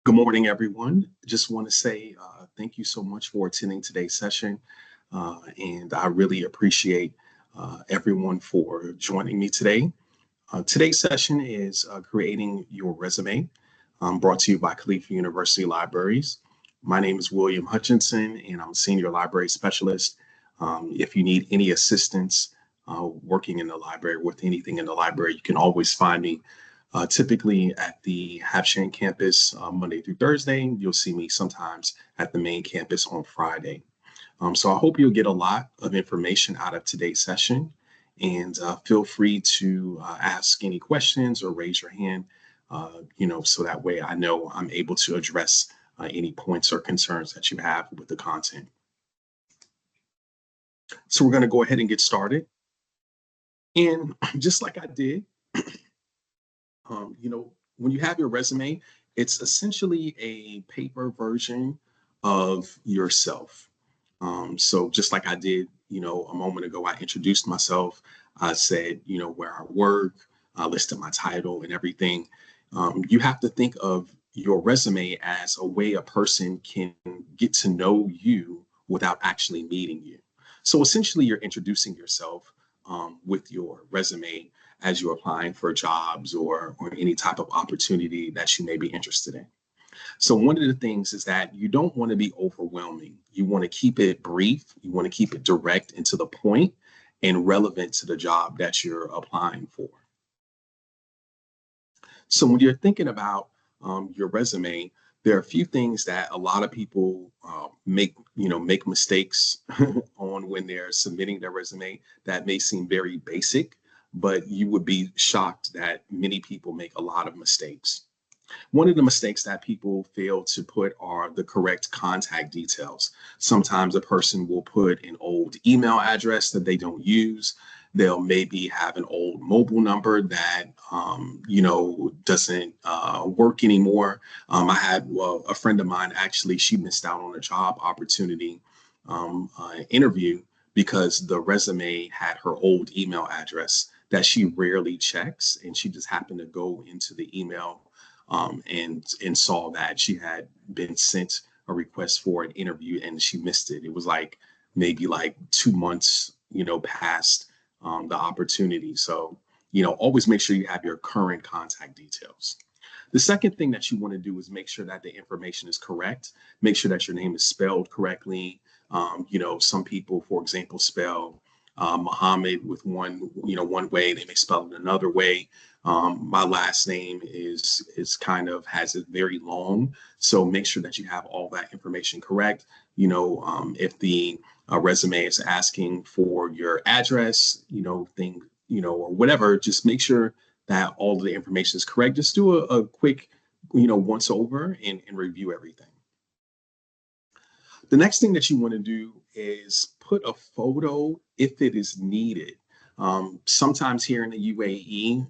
Good morning, everyone. Just want to say thank you so much for attending today's session. And I really appreciate everyone for joining me today. Today's session is creating your resume, brought to you by Khalifa University Libraries. My name is William Hutchinson, and I'm a senior library specialist. If you need any assistance working in the library with anything in the library, you can always find me typically at the Habshan campus Monday through Thursday. You'll see me sometimes at the main campus on Friday. So I hope you'll get a lot of information out of today's session, and feel free to ask any questions or raise your hand, so that way I know I'm able to address any points or concerns that you have with the content. So we're going to go ahead and get started. And just like I did, when you have your resume, it's essentially a paper version of yourself. So just like I did, a moment ago, I introduced myself. I said, where I work, I listed my title and everything. You have to think of your resume as a way a person can get to know you without actually meeting you. So essentially, you're introducing yourself with your resume as you're applying for jobs or any type of opportunity that you may be interested in. So one of the things is that you don't want to be overwhelming. You want to keep it brief. You want to keep it direct and to the point and relevant to the job that you're applying for. So when you're thinking about your resume, there are a few things that a lot of people make mistakes on when they're submitting their resume that may seem very basic, but you would be shocked that many people make a lot of mistakes. One of the mistakes that people fail to put are the correct contact details. Sometimes a person will put an old email address that they don't use. They'll maybe have an old mobile number that doesn't work anymore. I had a friend of mine, actually, she missed out on a job opportunity interview because the resume had her old email address that she rarely checks, and she just happened to go into the email and saw that she had been sent a request for an interview and she missed it. It was maybe 2 months, past the opportunity. So, always make sure you have your current contact details. The second thing that you want to do is make sure that the information is correct. Make sure that your name is spelled correctly. Some people, for example, spell Muhammad with one way, they may spell it another way. My last name is kind of has it very long, so make sure that you have all that information correct. If the resume is asking for your address, or whatever, just make sure that all of the information is correct. Just do a quick, once over and review everything. The next thing that you want to do is put a photo if it is needed. Sometimes here in the UAE,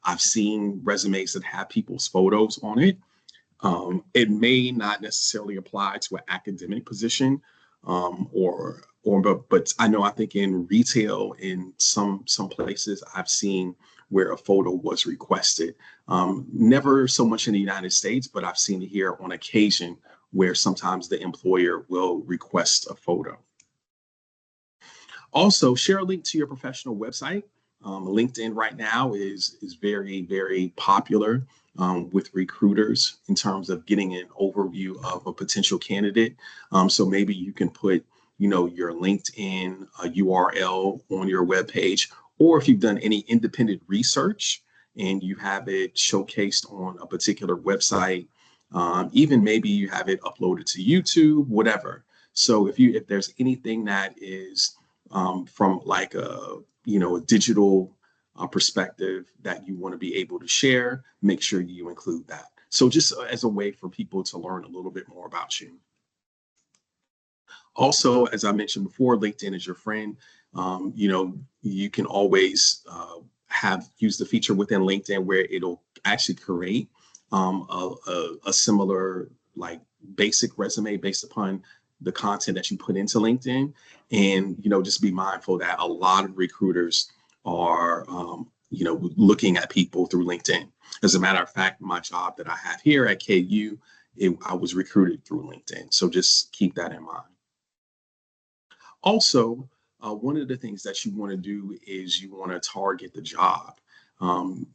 I've seen resumes that have people's photos on it. It may not necessarily apply to an academic position, but I think in retail, in some places, I've seen where a photo was requested. Never so much in the United States, but I've seen it here on occasion where sometimes the employer will request a photo. Also, share a link to your professional website. LinkedIn right now is very, very popular with recruiters in terms of getting an overview of a potential candidate. So maybe you can put, your LinkedIn URL on your webpage, or if you've done any independent research and you have it showcased on a particular website, even maybe you have it uploaded to YouTube, whatever. So if there's anything that is from a digital perspective that you want to be able to share, make sure you include that. So just as a way for people to learn a little bit more about you. Also, as I mentioned before, LinkedIn is your friend. You can always use the feature within LinkedIn where it'll actually create a similar basic resume based upon the content that you put into LinkedIn. And, just be mindful that a lot of recruiters are looking at people through LinkedIn. As a matter of fact, my job that I have here at KU, I was recruited through LinkedIn. So just keep that in mind. Also, one of the things that you want to do is you want to target the job.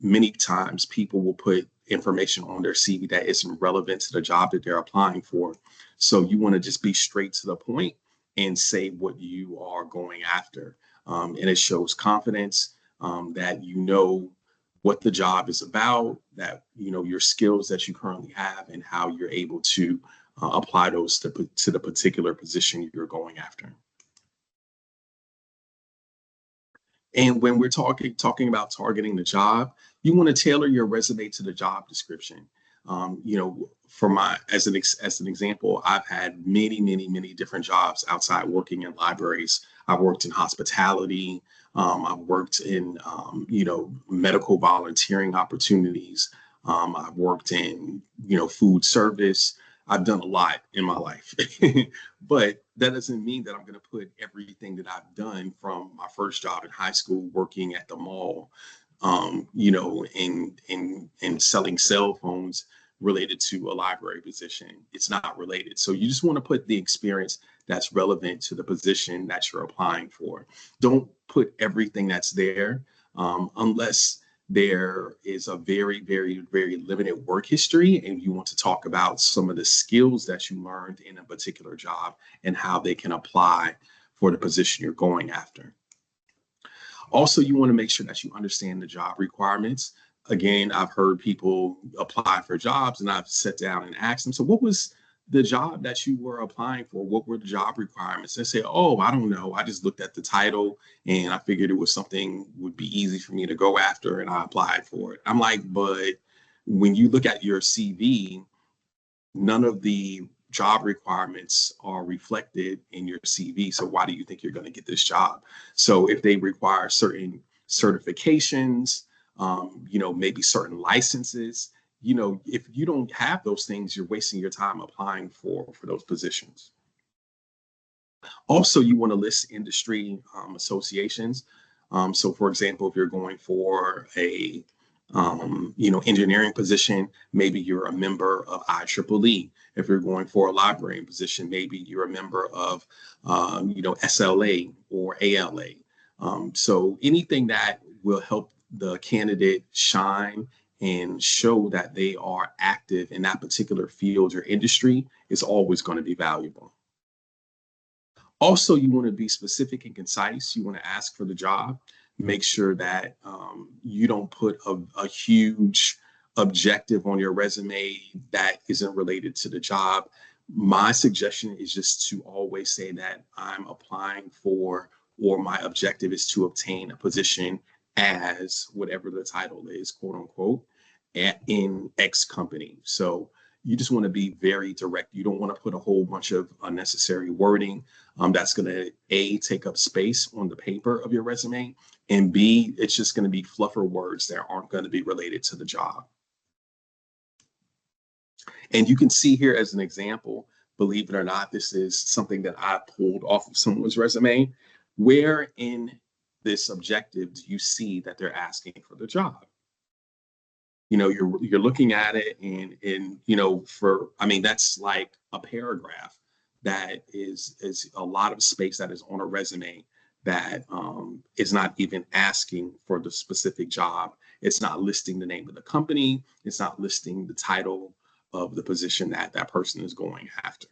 Many times people will put information on their CV that isn't relevant to the job that they're applying for. So you want to just be straight to the point and say what you are going after. And it shows confidence, that you know what the job is about, that you know your skills that you currently have, and how you're able to apply those to the particular position you're going after. And when we're talking about targeting the job, you want to tailor your resume to the job description. For my as an example, I've had many different jobs outside working in libraries. I've worked in hospitality. I've worked in medical volunteering opportunities. I've worked in food service. I've done a lot in my life, but that doesn't mean that I'm going to put everything that I've done from my first job in high school, working at the mall, and selling cell phones related to a library position. It's not related. So you just want to put the experience that's relevant to the position that you're applying for. Don't put everything that's there, unless there is a very limited work history and you want to talk about some of the skills that you learned in a particular job and how they can apply for the position you're going after. Also, you want to make sure that you understand the job requirements. Again, I've heard people apply for jobs and I've sat down and asked them, so what was the job that you were applying for? What were the job requirements? They say, oh, I don't know. I just looked at the title and I figured it was something would be easy for me to go after and I applied for it. I'm like, but when you look at your CV, none of the job requirements are reflected in your CV. So why do you think you're going to get this job? So if they require certain certifications, maybe certain licenses, if you don't have those things, you're wasting your time applying for those positions. Also, you want to list industry associations. So for example, if you're going for a engineering position, maybe you're a member of IEEE. If you're going for a library position, maybe you're a member of, SLA or ALA. So anything that will help the candidate shine and show that they are active in that particular field or industry is always going to be valuable. Also, you want to be specific and concise. You want to ask for the job. Make sure that you don't put a huge objective on your resume that isn't related to the job. My suggestion is just to always say that I'm applying for, or my objective is to obtain a position as whatever the title is, quote unquote, in X company. So you just want to be very direct. You don't want to put a whole bunch of unnecessary wording that's going to A, take up space on the paper of your resume, and B, it's just going to be fluffer words that aren't going to be related to the job. And you can see here as an example, believe it or not, this is something that I pulled off of someone's resume. Where in this objective do you see that they're asking for the job? You're looking at it and that's like a paragraph that is a lot of space that is on a resume that is not even asking for the specific job. It's not listing the name of the company. It's not listing the title of the position that that person is going after.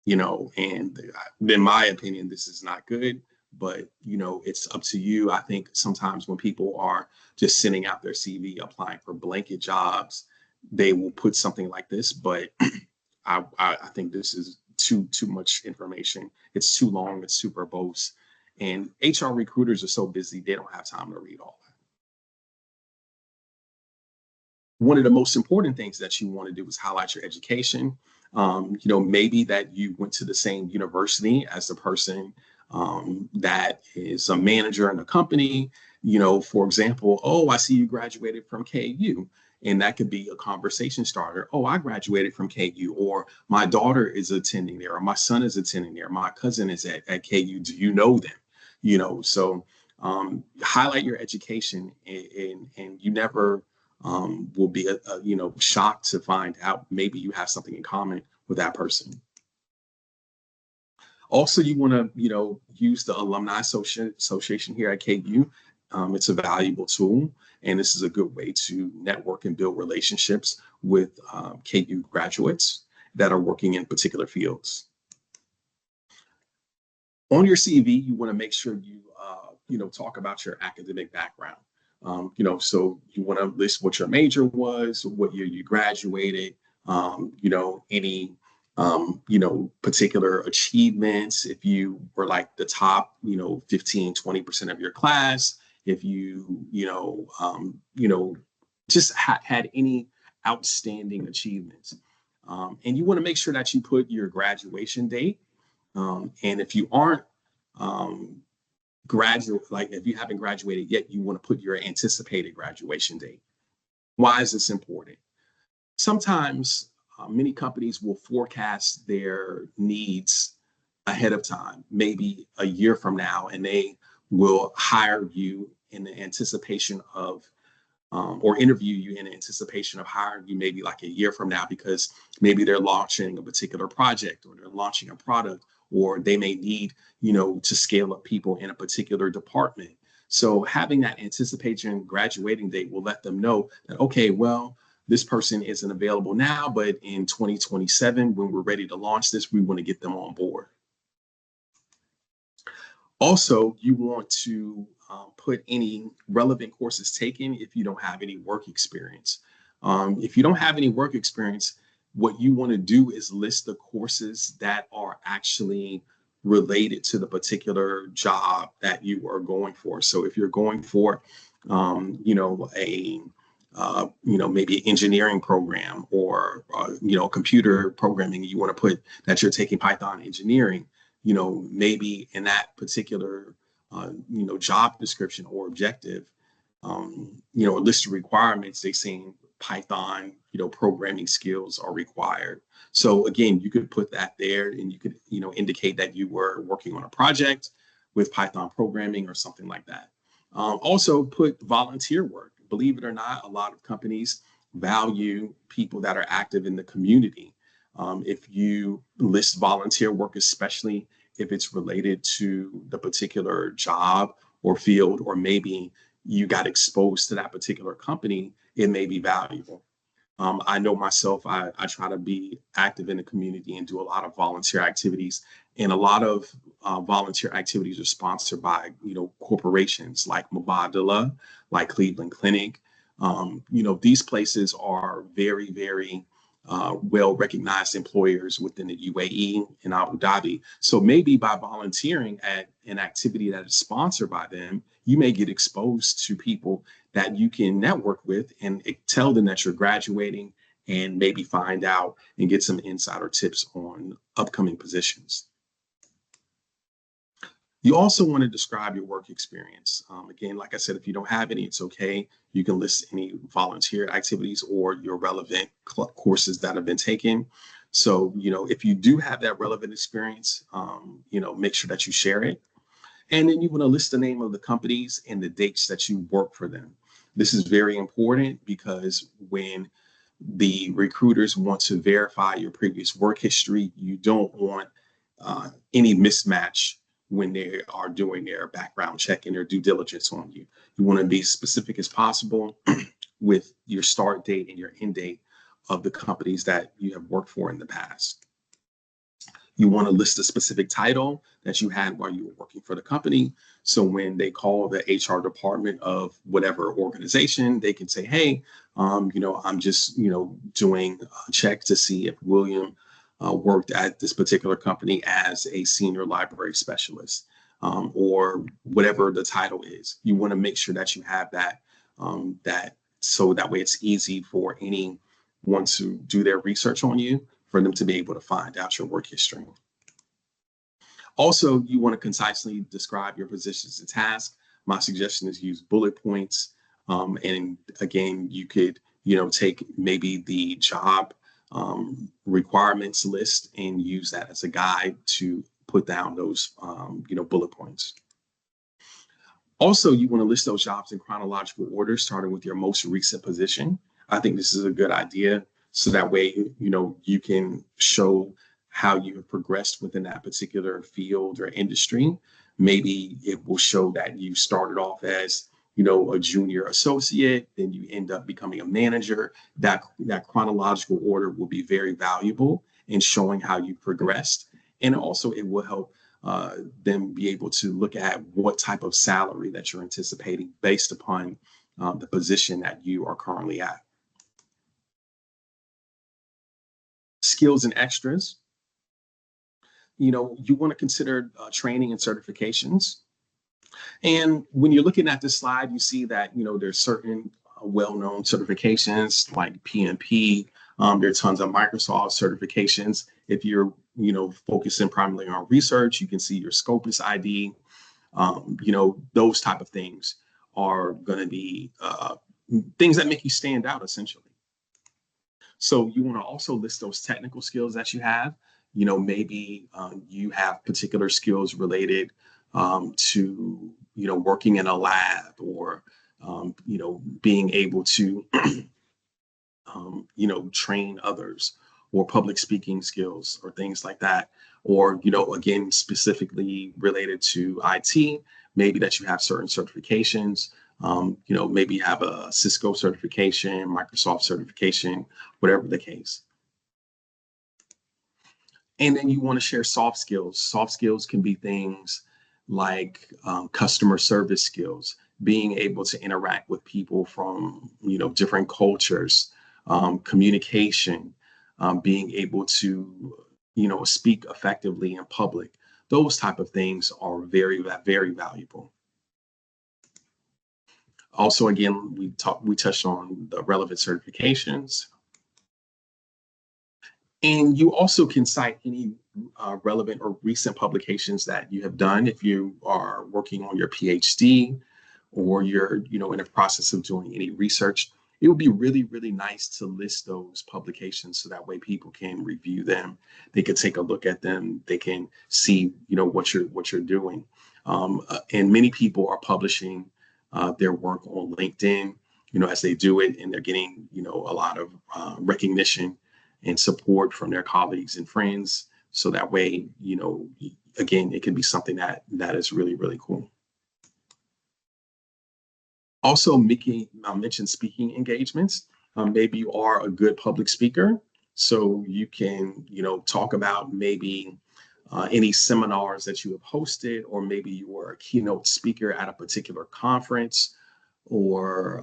And in my opinion, this is not good, but it's up to you. I think sometimes when people are just sending out their CV, applying for blanket jobs, they will put something like this, but I think this is too much information. It's too long, it's too verbose. And HR recruiters are so busy, they don't have time to read all that. One of the most important things that you want to do is highlight your education. Maybe that you went to the same university as the person that is a manager in a company. For example, oh, I see you graduated from KU. And that could be a conversation starter. Oh, I graduated from KU, or my daughter is attending there, or my son is attending there. My cousin is at KU. Do you know them? So highlight your education, and you never will be shocked to find out maybe you have something in common with that person. Also, you want to, use the Alumni Association here at KU. It's a valuable tool, and this is a good way to network and build relationships with KU graduates that are working in particular fields. On your CV, you want to make sure you talk about your academic background. So you want to list what your major was, what year you graduated, any particular achievements, if you were like the top 15, 20% of your class, if just had any outstanding achievements. And you want to make sure that you put your graduation date. And if you aren't like if you haven't graduated yet, you want to put your anticipated graduation date. Why is this important? Sometimes many companies will forecast their needs ahead of time, maybe a year from now, and they will hire you in the anticipation of or interview you in anticipation of hiring you maybe like a year from now, because maybe they're launching a particular project or they're launching a product, or they may need, to scale up people in a particular department. So having that anticipation graduating date will let them know that, okay, well, this person isn't available now, but in 2027, when we're ready to launch this, we want to get them on board. Also, you want to put any relevant courses taken if you don't have any work experience. If you don't have any work experience, what you want to do is list the courses that are actually related to the particular job that you are going for. So if you're going for, maybe an engineering program or, computer programming, you want to put that you're taking Python engineering, maybe in that particular, job description or objective, a list of requirements, they saying Python, programming skills are required. So again, you could put that there, and you could, indicate that you were working on a project with Python programming or something like that. Also put volunteer work. Believe it or not, a lot of companies value people that are active in the community. If you list volunteer work, especially if it's related to the particular job or field, or maybe you got exposed to that particular company, it may be valuable. I know myself, I try to be active in the community and do a lot of volunteer activities. And a lot of volunteer activities are sponsored by, corporations like Mubadala, like Cleveland Clinic. These places are very, very well-recognized employers within the UAE and Abu Dhabi. So maybe by volunteering at an activity that is sponsored by them, you may get exposed to people that you can network with and tell them that you're graduating, and maybe find out and get some insider tips on upcoming positions. You also want to describe your work experience. Again, like I said, if you don't have any, it's okay. You can list any volunteer activities or your relevant courses that have been taken. So, if you do have that relevant experience, make sure that you share it. And then you want to list the name of the companies and the dates that you work for them. This is very important, because when the recruiters want to verify your previous work history, you don't want any mismatch when they are doing their background check and their due diligence on you. You want to be specific as possible with your start date and your end date of the companies that you have worked for in the past. You want to list a specific title that you had while you were working for the company. So when they call the HR department of whatever organization, they can say, hey, I'm just, doing a check to see if William worked at this particular company as a senior library specialist, or whatever the title is. You want to make sure that you have that, so that way it's easy for anyone to do their research on you, for them to be able to find out your work history. Also, you want to concisely describe your positions and tasks. My suggestion is use bullet points. And again, you could, take maybe the job requirements list and use that as a guide to put down those, bullet points. Also, you want to list those jobs in chronological order, starting with your most recent position. I think this is a good idea. So that way, you can show how you have progressed within that particular field or industry. Maybe it will show that you started off as, a junior associate, then you end up becoming a manager. That chronological order will be very valuable in showing how you progressed. And also it will help then be able to look at what type of salary that you're anticipating based upon the position that you are currently at. Skills and extras. You want to consider training and certifications. And when you're looking at this slide, you see that, there's certain well-known certifications like PMP. There are tons of Microsoft certifications. If you're, focusing primarily on research, you can see your Scopus ID. Those type of things are going to be things that make you stand out, essentially. So you want to also list those technical skills that you have. Maybe you have particular skills related to, working in a lab, or, being able to, train others, or public speaking skills or things like that. Or, again, specifically related to IT, maybe that you have certain certifications. Maybe you have a Cisco certification, Microsoft certification, whatever the case. And then you want to share soft skills. Soft skills can be things like customer service skills, being able to interact with people from, different cultures, communication, being able to, speak effectively in public. Those type of things are very, very valuable. Also, again, we touched on the relevant certifications. And you also can cite any relevant or recent publications that you have done if you are working on your PhD, or you're, in the process of doing any research. It would be really, really nice to list those publications so that way people can review them. They can take a look at them. They can see, what you're doing. And many people are publishing their work on LinkedIn, as they do it, and they're getting, a lot of recognition and support from their colleagues and friends. So that way, again, it can be something that is really, really cool. Also, Mickey mentioned speaking engagements. Maybe you are a good public speaker, so you can, talk about maybe any seminars that you have hosted, or maybe you were a keynote speaker at a particular conference, or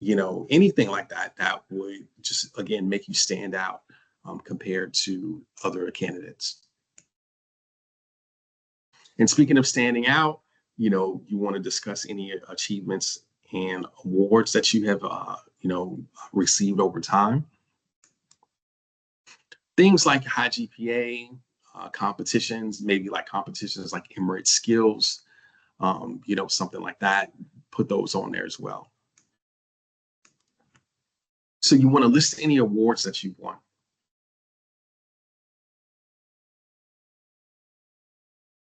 anything like that, that would just, again, make you stand out compared to other candidates. And speaking of standing out, you want to discuss any achievements and awards that you have, received over time. Things like high GPA, competitions, maybe like competitions like Emirates Skills, something like that. Put those on there as well. So you want to list any awards that you've won.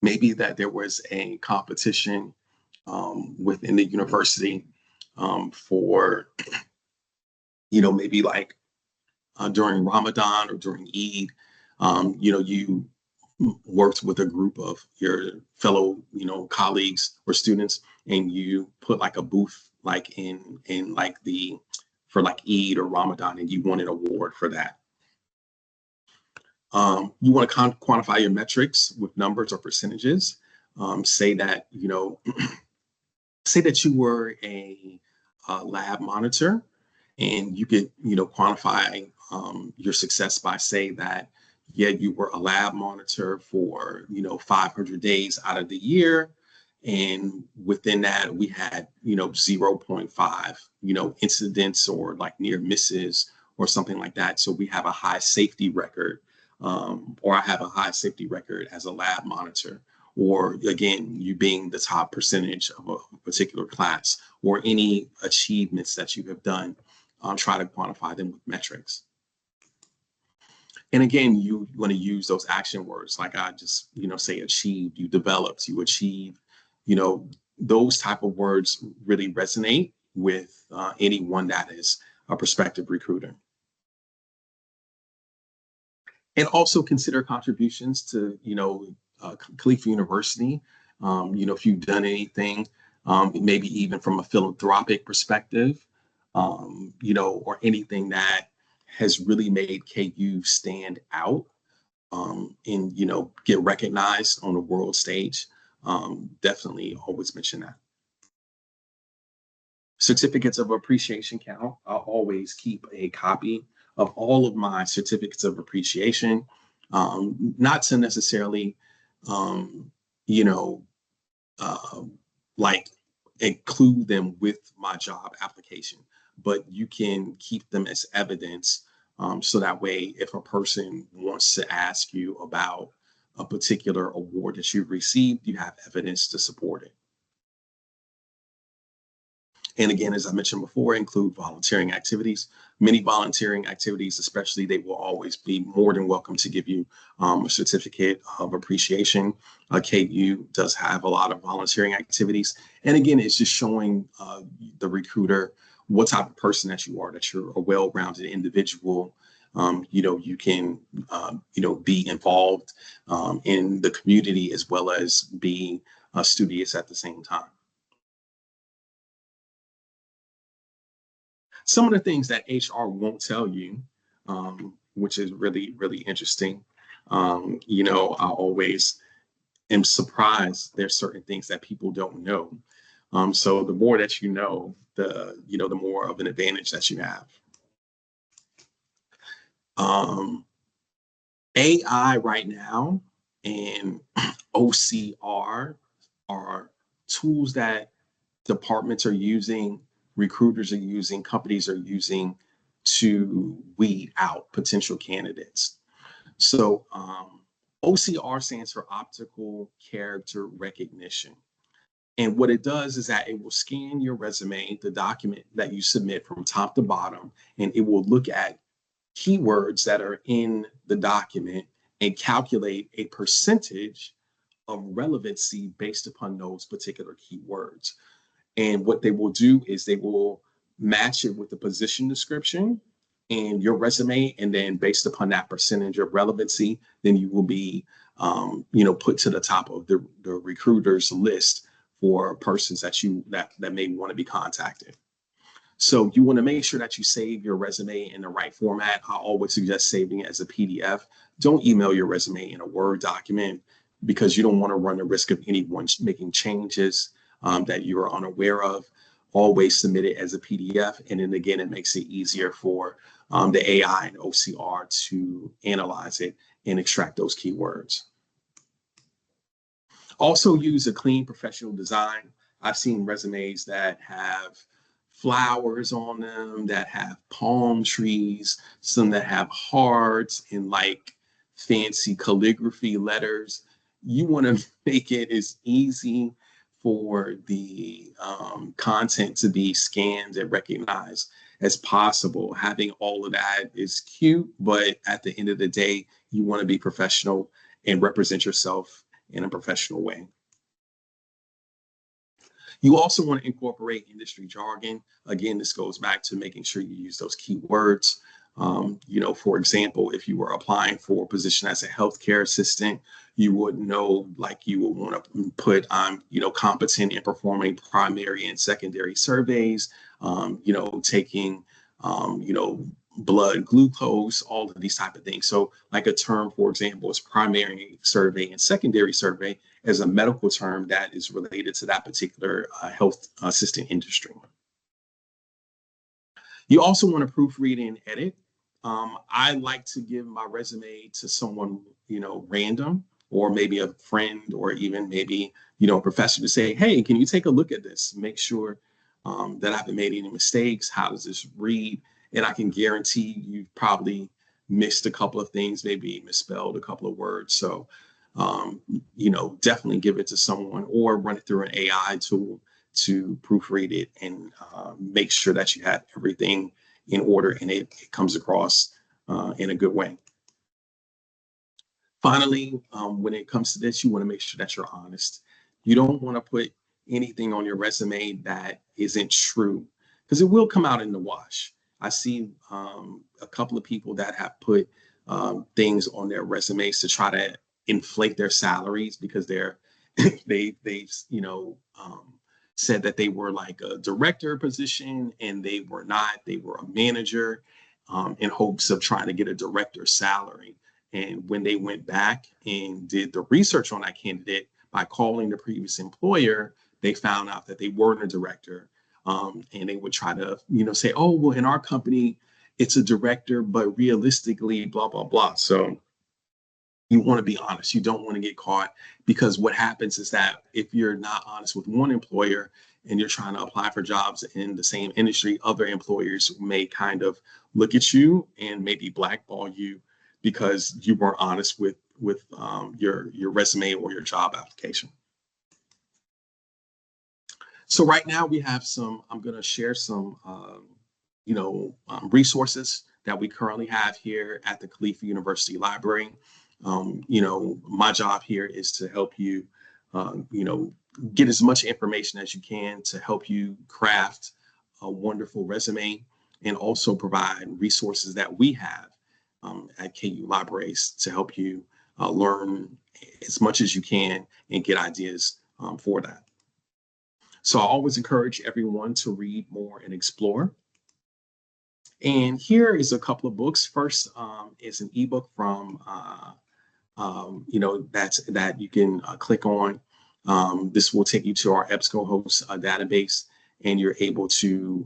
Maybe that there was a competition within the university for, maybe like during Ramadan or during Eid, you worked with a group of your fellow, colleagues or students, and you put like a booth like in like for like Eid or Ramadan, and you won an award for that. You want to quantify your metrics with numbers or percentages. Say that, say that you were a lab monitor, and you could, quantify your success by saying that, yeah, you were a lab monitor for, 500 days out of the year. And within that, we had, 0.5, incidents or like near misses or something like that. So we have a high safety record, or I have a high safety record as a lab monitor, or again, you being the top percentage of a particular class, or any achievements that you have done. Try to quantify them with metrics. And again, you want to use those action words, like I just, say achieved, you developed, you achieved, those type of words really resonate with anyone that is a prospective recruiter. And also consider contributions to, Khalifa University. If you've done anything, maybe even from a philanthropic perspective, or anything that has really made KU stand out, and, get recognized on the world stage. Definitely always mention that. Certificates of appreciation count. I'll always keep a copy of all of my certificates of appreciation, not to necessarily, um, you know, uh, like include them with my job application, but you can keep them as evidence. So that way, if a person wants to ask you about a particular award that you've received, you have evidence to support it. And again, as I mentioned before, include volunteering activities. Many volunteering activities, especially, they will always be more than welcome to give you a certificate of appreciation. KU does have a lot of volunteering activities. And again, it's just showing the recruiter what type of person that you are, that you're a well-rounded individual. You can, be involved in the community as well as be studious at the same time. Some of the things that HR won't tell you, which is really, really interesting. I always am surprised there's certain things that people don't know. So the more that you know, the more of an advantage that you have. AI right now and OCR are tools that departments are using, recruiters are using, companies are using to weed out potential candidates. So OCR stands for optical character recognition. And what it does is that it will scan your resume, the document that you submit from top to bottom, and it will look at keywords that are in the document and calculate a percentage of relevancy based upon those particular keywords. And what they will do is they will match it with the position description and your resume. And then based upon that percentage of relevancy, then you will be, put to the top of the recruiter's list for persons that may want to be contacted. So you want to make sure that you save your resume in the right format. I always suggest saving it as a PDF. Don't email your resume in a Word document because you don't want to run the risk of anyone making changes that you're unaware of. Always submit it as a PDF. And then again, it makes it easier for the AI and OCR to analyze it and extract those keywords. Also use a clean professional design. I've seen resumes that have flowers on them, that have palm trees, some that have hearts and like fancy calligraphy letters. You want to make it as easy for the content to be scanned and recognized as possible. Having all of that is cute, but at the end of the day, you want to be professional and represent yourself in a professional way. You also want to incorporate industry jargon. Again, this goes back to making sure you use those keywords. For example, if you were applying for a position as a healthcare assistant, you would know, like you would want to put, competent in performing primary and secondary surveys, taking, blood glucose, all of these type of things. So like a term, for example, is primary survey and secondary survey as a medical term that is related to that particular health assistant industry. You also want to proofread and edit. I like to give my resume to someone, random, or maybe a friend, or even maybe, a professor, to say, hey, can you take a look at this? Make sure that I haven't made any mistakes. How does this read? And I can guarantee you've probably missed a couple of things, maybe misspelled a couple of words. So, definitely give it to someone or run it through an AI tool to proofread it and make sure that you have everything in order and it comes across in a good way. Finally, when it comes to this, you want to make sure that you're honest. You don't want to put anything on your resume that isn't true, because it will come out in the wash. I see a couple of people that have put things on their resumes to try to inflate their salaries because they're they said that they were like a director position and they were not. They were a manager in hopes of trying to get a director salary. And when they went back and did the research on that candidate by calling the previous employer, they found out that they weren't a director. And they would try to, say, oh, well, in our company, it's a director, but realistically, blah, blah, blah. So you want to be honest. You don't want to get caught, because what happens is that if you're not honest with one employer and you're trying to apply for jobs in the same industry, other employers may kind of look at you and maybe blackball you because you weren't honest with your resume or your job application. So right now we have I'm going to share some, resources that we currently have here at the Khalifa University Library. My job here is to help you, get as much information as you can to help you craft a wonderful resume, and also provide resources that we have at KU Libraries to help you learn as much as you can and get ideas for that. So I always encourage everyone to read more and explore. And here is a couple of books. First is an ebook from, that you can click on. This will take you to our EBSCOhost database, and you're able to,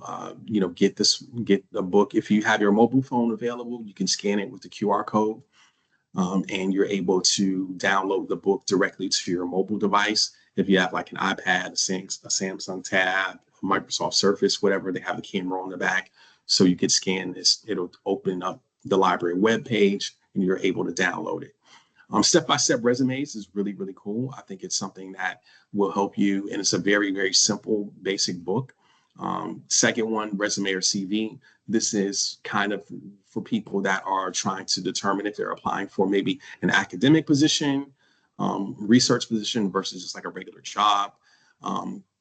get the book. If you have your mobile phone available, you can scan it with the QR code, and you're able to download the book directly to your mobile device. If you have like an iPad, a Samsung Tab, a Microsoft Surface, whatever, they have a camera on the back. So you can scan this, it'll open up the library webpage, and you're able to download it. Step-by-step resumes is really, really cool. I think it's something that will help you, and it's a very, very simple, basic book. Second one, resume or CV. This is kind of for people that are trying to determine if they're applying for maybe an academic position, research position versus just like a regular job.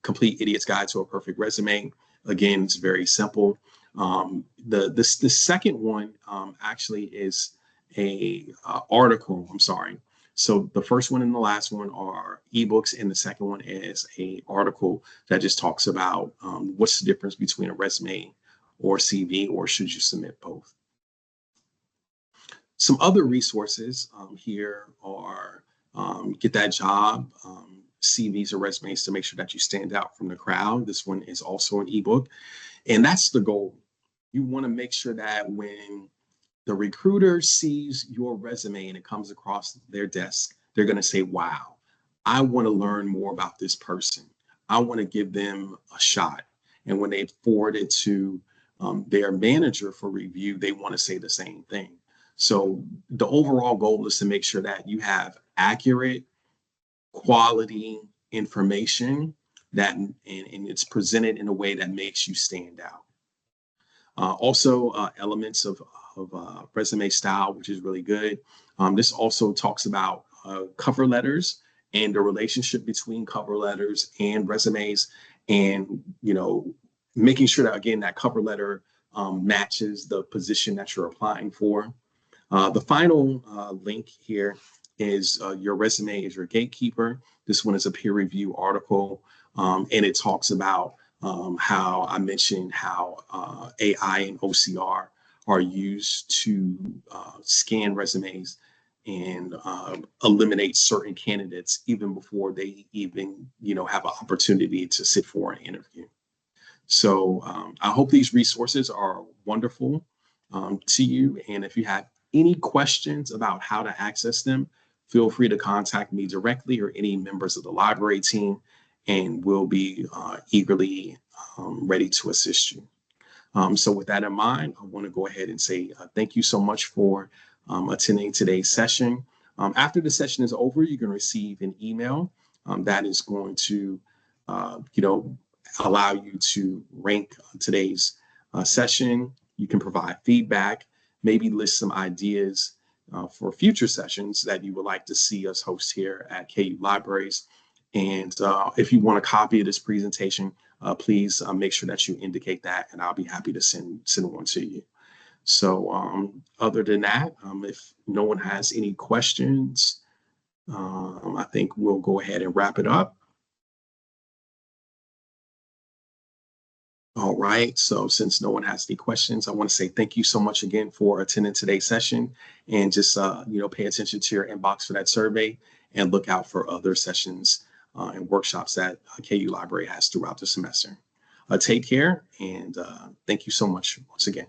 Complete Idiot's Guide to a Perfect Resume. Again, it's very simple. The second one actually is a article. I'm sorry. So the first one and the last one are ebooks, and the second one is a article that just talks about what's the difference between a resume or CV, or should you submit both. Some other resources here are Get That Job, CVs or resumes to make sure that you stand out from the crowd. This one is also an ebook, and that's the goal. You want to make sure that when the recruiter sees your resume and it comes across their desk, they're going to say, wow, I want to learn more about this person. I want to give them a shot. And when they forward it to their manager for review, they want to say the same thing. So the overall goal is to make sure that you have accurate, quality information that and it's presented in a way that makes you stand out. Also, elements of resume style, which is really good. This also talks about cover letters and the relationship between cover letters and resumes, and making sure that, again, that cover letter matches the position that you're applying for. The final link here is Your Resume is Your Gatekeeper. This one is a peer review article, and it talks about how I mentioned how AI and OCR are used to scan resumes and eliminate certain candidates even before they even have an opportunity to sit for an interview. So I hope these resources are wonderful to you. And if you have any questions about how to access them, feel free to contact me directly or any members of the library team, and we'll be eagerly ready to assist you. So with that in mind, I want to go ahead and say thank you so much for attending today's session. After the session is over, you're going to receive an email that is going to, allow you to rank today's session. You can provide feedback, maybe list some ideas for future sessions that you would like to see us host here at KU Libraries. And if you want a copy of this presentation, please make sure that you indicate that, and I'll be happy to send one to you. So other than that, if no one has any questions, I think we'll go ahead and wrap it up. All right. So since no one has any questions, I want to say thank you so much again for attending today's session, and just pay attention to your inbox for that survey, and look out for other sessions and workshops that KU Library has throughout the semester. Take care, and thank you so much once again.